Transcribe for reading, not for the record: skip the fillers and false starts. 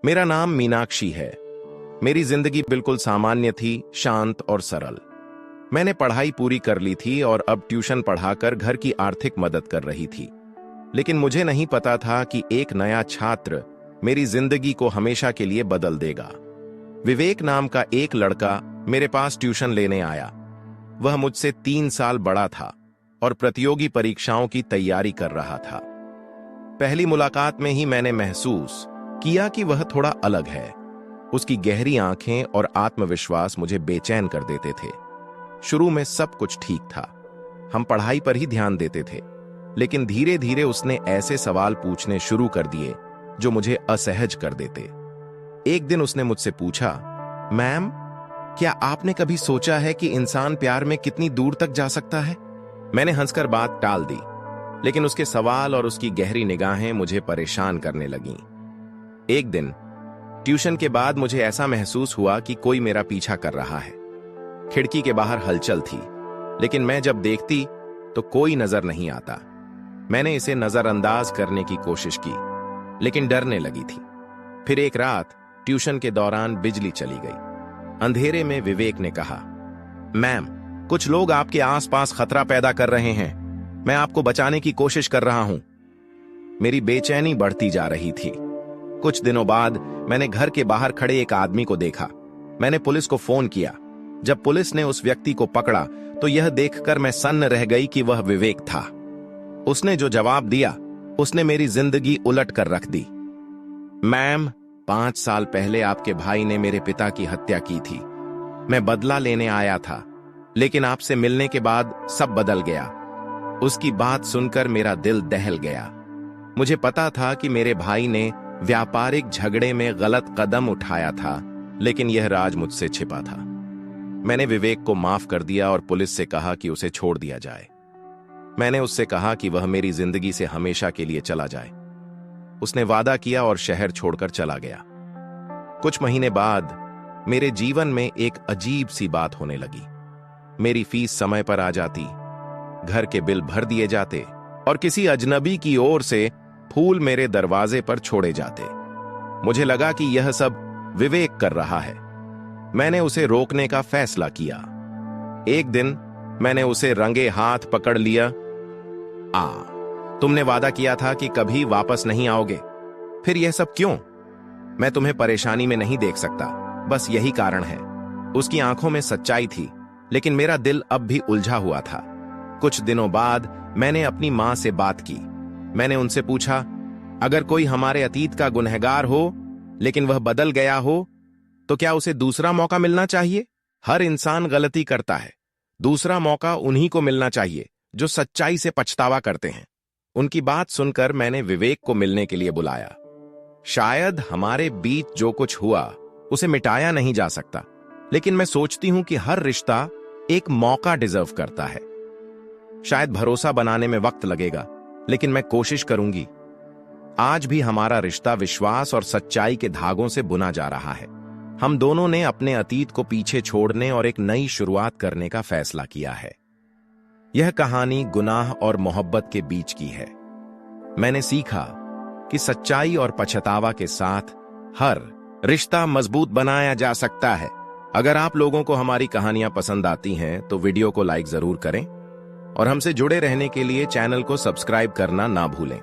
मेरा नाम मीनाक्षी है। मेरी जिंदगी बिल्कुल सामान्य थी, शांत और सरल। मैंने पढ़ाई पूरी कर ली थी और अब ट्यूशन पढ़ाकर घर की आर्थिक मदद कर रही थी। लेकिन मुझे नहीं पता था कि एक नया छात्र मेरी जिंदगी को हमेशा के लिए बदल देगा। विवेक नाम का एक लड़का मेरे पास ट्यूशन लेने आया। वह मुझसे 3 साल बड़ा था और प्रतियोगी परीक्षाओं की तैयारी कर रहा था। पहली मुलाकात में ही मैंने महसूस किया कि वह थोड़ा अलग है। उसकी गहरी आंखें और आत्मविश्वास मुझे बेचैन कर देते थे। शुरू में सब कुछ ठीक था, हम पढ़ाई पर ही ध्यान देते थे, लेकिन धीरे धीरे उसने ऐसे सवाल पूछने शुरू कर दिए जो मुझे असहज कर देते। एक दिन उसने मुझसे पूछा, मैम, क्या आपने कभी सोचा है कि इंसान प्यार में कितनी दूर तक जा सकता है? मैंने हंसकर बात टाल दी, लेकिन उसके सवाल और उसकी गहरी निगाहें मुझे परेशान करने लगीं। एक दिन ट्यूशन के बाद मुझे ऐसा महसूस हुआ कि कोई मेरा पीछा कर रहा है। खिड़की के बाहर हलचल थी, लेकिन मैं जब देखती तो कोई नजर नहीं आता। मैंने इसे नजरअंदाज करने की कोशिश की, लेकिन डरने लगी थी। फिर एक रात ट्यूशन के दौरान बिजली चली गई। अंधेरे में विवेक ने कहा, मैम, कुछ लोग आपके आसपास खतरा पैदा कर रहे हैं। मैं आपको बचाने की कोशिश कर रहा हूं। मेरी बेचैनी बढ़ती जा रही थी। कुछ दिनों बाद मैंने घर के बाहर खड़े एक आदमी को देखा। मैंने पुलिस को फोन किया। जब पुलिस ने उस व्यक्ति को पकड़ा तो यह देखकर मैं सन्न रह गई कि वह विवेक था। उसने जो जवाब दिया, उसने मेरी जिंदगी उलट कर रख दी। मैम, 5 साल पहले आपके भाई ने मेरे पिता की हत्या की थी। मैं बदला लेने आया था, लेकिन आपसे मिलने के बाद सब बदल गया। उसकी बात सुनकर मेरा दिल दहल गया। मुझे पता था कि मेरे भाई ने व्यापारिक झगड़े में गलत कदम उठाया था, लेकिन यह राज मुझसे छिपा था। मैंने विवेक को माफ कर दिया और पुलिस से कहा कि उसे छोड़ दिया जाए। मैंने उससे कहा कि वह मेरी जिंदगी से हमेशा के लिए चला जाए। उसने वादा किया और शहर छोड़कर चला गया। कुछ महीने बाद मेरे जीवन में एक अजीब सी बात होने लगी। मेरी फीस समय पर आ जाती, घर के बिल भर दिए जाते और किसी अजनबी की ओर से फूल मेरे दरवाजे पर छोड़े जाते। मुझे लगा कि यह सब विवेक कर रहा है। मैंने उसे रोकने का फैसला किया। एक दिन मैंने उसे रंगे हाथ पकड़ लिया। तुमने वादा किया था कि कभी वापस नहीं आओगे, फिर यह सब क्यों? मैं तुम्हें परेशानी में नहीं देख सकता, बस यही कारण है। उसकी आंखों में सच्चाई थी, लेकिन मेरा दिल अब भी उलझा हुआ था। कुछ दिनों बाद मैंने अपनी मां से बात की। मैंने उनसे पूछा, अगर कोई हमारे अतीत का गुनहगार हो लेकिन वह बदल गया हो, तो क्या उसे दूसरा मौका मिलना चाहिए? हर इंसान गलती करता है। दूसरा मौका उन्हीं को मिलना चाहिए जो सच्चाई से पछतावा करते हैं। उनकी बात सुनकर मैंने विवेक को मिलने के लिए बुलाया। शायद हमारे बीच जो कुछ हुआ उसे मिटाया नहीं जा सकता, लेकिन मैं सोचती हूं कि हर रिश्ता एक मौका डिजर्व करता है। शायद भरोसा बनाने में वक्त लगेगा, लेकिन मैं कोशिश करूंगी। आज भी हमारा रिश्ता विश्वास और सच्चाई के धागों से बुना जा रहा है। हम दोनों ने अपने अतीत को पीछे छोड़ने और एक नई शुरुआत करने का फैसला किया है। यह कहानी गुनाह और मोहब्बत के बीच की है। मैंने सीखा कि सच्चाई और पछतावा के साथ हर रिश्ता मजबूत बनाया जा सकता है। अगर आप लोगों को हमारी कहानियां पसंद आती हैं तो वीडियो को लाइक जरूर करें और हमसे जुड़े रहने के लिए चैनल को सब्सक्राइब करना ना भूलें।